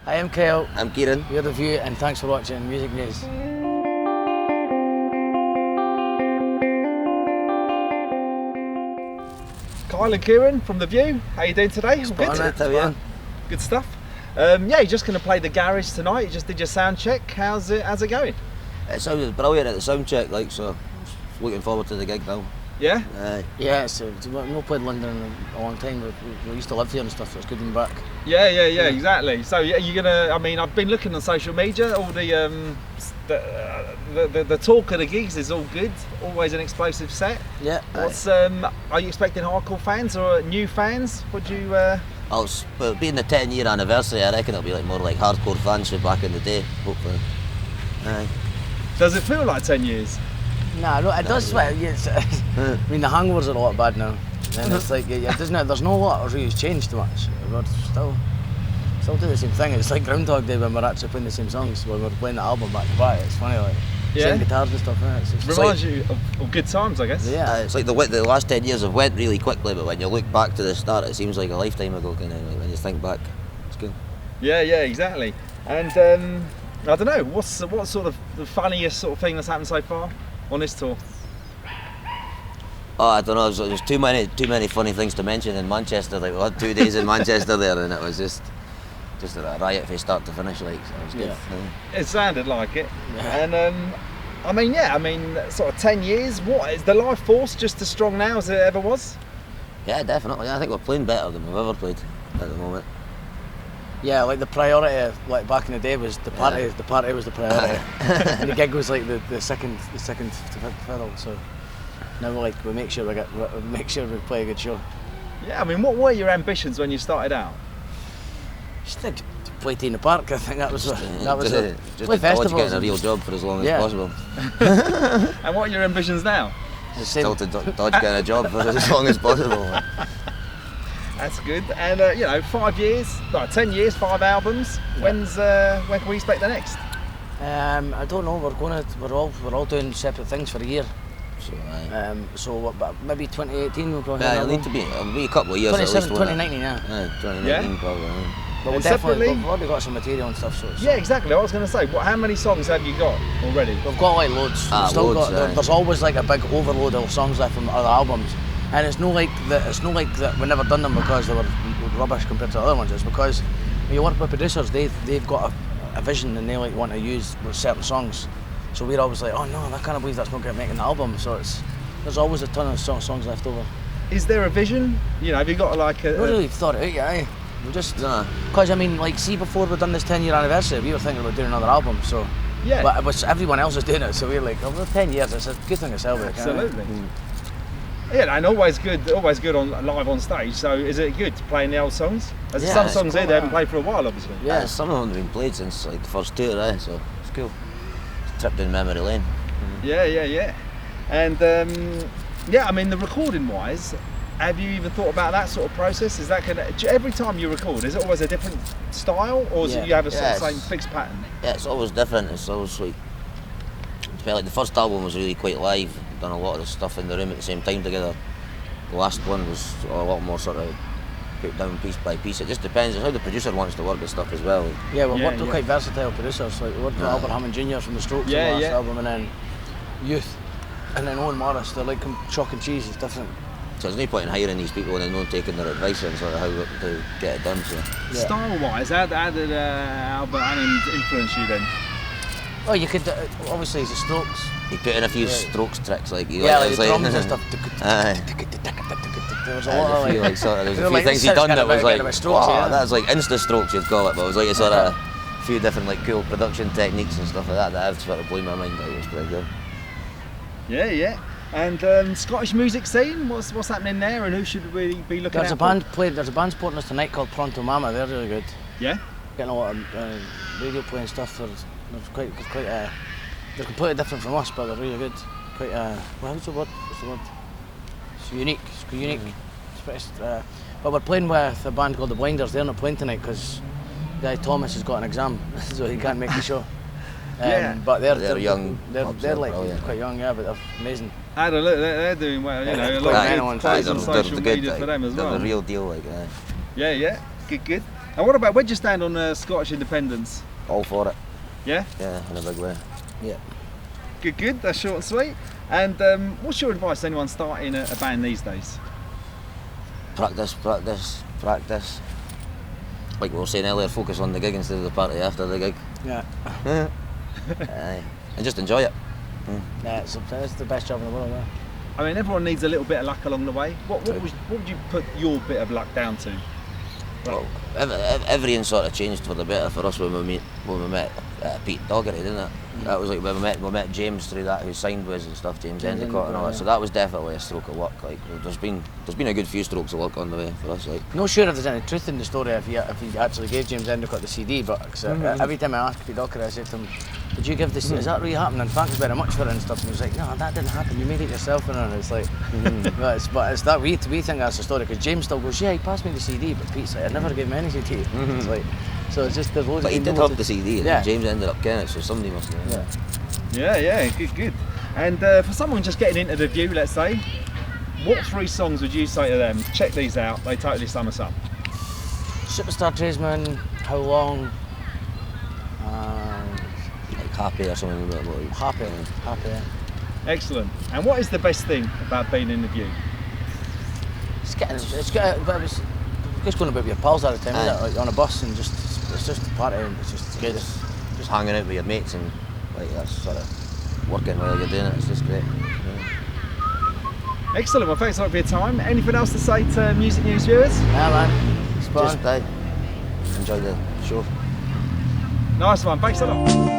I am Kyle. I'm Kieren. You're The View, and thanks for watching Music News. Kyle and Kieren from The View. How you doing today? All good? How are you? Good stuff. Yeah, you're just going to play the garage tonight. You just did your sound check. How's it going? It sounded brilliant at the sound check, like, so looking forward to the gig now. Yeah? Yeah, so we've not played London in a long time. We used to live here and stuff, so it's good being back. Yeah, exactly. So yeah, you're gonna. I mean, I've been looking on social media. All the talk of the gigs is all good. Always an explosive set. Yeah. What's are you expecting hardcore fans or new fans? Would you? Well, being the 10-year anniversary, I reckon it'll be like more like hardcore fans from back in the day, hopefully. Does it feel like 10 years? No, it does. Well, yes. I mean, the hangovers are a lot bad now. And it's like, there's no lot of really changed too much. We're still do the same thing. It's like Groundhog Day when we're actually playing the same songs, when we're playing the album back to back. It's funny, like, same guitars and stuff. Reminds you of good times, I guess. Yeah. It's like the last 10 years have went really quickly, but when you look back to the start, it seems like a lifetime ago, kind of, like, when you think back. It's good. Yeah, exactly. And I don't know, what's sort of the funniest sort of thing that's happened so far on this tour? Oh, I don't know. There's too many funny things to mention in Manchester. Like, we had 2 days in Manchester there, and it was just a riot from start to finish. Like, so it was good. It sounded like it. And I mean, sort of 10 years. What is the life force just as strong now as it ever was? Yeah, definitely. I think we're playing better than we've ever played at the moment. Yeah, like the priority, like back in the day, was the party. The party was the priority, and the gig was like the second to fiddle. So now we make sure we play a good show. Yeah, I mean, what were your ambitions when you started out? Just to play Tea in the Park. I think that was just play festivals. Getting a real job for as long as possible. And what are your ambitions now? Still to dodge getting a job for as long as possible. That's good. And 5 years, 10 years, 5 albums. When can we expect the next? I don't know. We're all doing separate things for a year. So maybe 2018 we'll probably. Yeah, it'll be a couple of years. 2019, yeah. 2019 probably. But we've already got some material and stuff. So yeah, exactly. I was going to say, how many songs have you got already? We've got like loads. There's always like a big overload of songs left from other albums. And it's no like that we never done them because they were rubbish compared to other ones. It's because when you work with producers, they've got a vision and they like want to use certain songs. So we're always like, oh no, I can't believe that's not going to make an album. So there's always a ton of songs left over. Is there a vision? Have you got like a? We really thought it out yet. We just because I mean, like, see, before we done this 10-year anniversary, we were thinking about doing another album. So yeah, but everyone else is doing it. So we're like, oh, 10 years. It's a good thing to celebrate. Absolutely. Yeah, and always good on live on stage. So is it good playing the old songs? There's some songs here they haven't played for a while, obviously. Yeah, some of them have been played since like the first tour, so it's cool. It's a trip down memory lane. Yeah. And I mean, the recording wise, have you even thought about that sort of process? Is that every time you record, is it always a different style, or is it you have a sort of same fixed pattern? Yeah, it's always different. It's always like the first album was really quite live. Done a lot of the stuff in the room at the same time together. The last one was a lot more sort of put down piece by piece. It just depends on how the producer wants to work with stuff as well. Yeah, we've worked with quite versatile producers. Like we worked with Albert Hammond Jr. from the Strokes on the last album, and then Youth, and then Owen Morris. They're like chalk and cheese. It's different. So there's no point in hiring these people and then not taking their advice on sort of how to get it done. So. Yeah. Style-wise, how did Albert Hammond influence you then? Oh, you could obviously the Strokes. He put in a few Strokes tricks, like the drums and stuff. There was a lot of there's a few things he done that was like, wow, that was like Insta Strokes you'd call it, but it was like a sort of a few different like cool production techniques and stuff like that have sort of blew my mind. It was pretty good. Yeah. And Scottish music scene, what's happening there, and who should we be looking at? There's a band supporting us tonight called Pronto Mama. They're really good. Yeah. Getting a lot of radio playing stuff. They're completely different from us, but they're really good. What's the word? It's unique. It's unique. But we're playing with a band called the Blinders. They're not playing tonight because guy Thomas has got an exam, so he can't make the show. But they're young. They're like quite young, but they're amazing. I don't know, they're doing well. A lot of posts on social media for them as well. They're the real deal, like. Yeah, good. And what about, where do you stand on Scottish independence? All for it. Yeah? Yeah, in a big way. Yeah. Good, that's short and sweet. And what's your advice to anyone starting a band these days? Practice. Like we were saying earlier, focus on the gig instead of the party after the gig. Yeah. And just enjoy it. Yeah, it's the best job in the world. Yeah. I mean, everyone needs a little bit of luck along the way. What would you put your bit of luck down to? Well, everything sort of changed for the better for us when we met Pete Dougherty, didn't it? That was like when we met James through that, who signed with us and stuff, James Endicott and all that. So that was definitely a stroke of luck. Like there's been a good few strokes of luck on the way for us. Like, not sure if there's any truth in the story if he actually gave James Endicott the CD, but every time I asked Pete Dougherty, I said to him, "Did you give this? Is that really happening? Thanks very much for it and stuff." And he was like, "No, that didn't happen. You made it yourself." And it's like, but it's that we think that's the story because James still goes, "Yeah, he passed me the CD," but Pete's like, "I never gave him any CD." It's like, so it's just there's loads. But he did have the CD, and yeah. James ended up getting it, so somebody must know. Yeah. Yeah, good. And for someone just getting into the View, let's say, what 3 songs would you say to them? Check these out, they totally sum us up. Superstar Tradesman, How Long, Like Happy or something like that. Happy. Excellent. And what is the best thing about being in the View? It's going about with your pals all the time, isn't it? Like on a bus and it's just a party and it's just good. Just hanging out with your mates and like that's sort of working while you're doing it. It's just great. Yeah. Excellent. Well, thanks a lot for your time. Anything else to say to Music News viewers? Yeah, man. It's fun. Just enjoy the show. Nice one. Thanks a lot.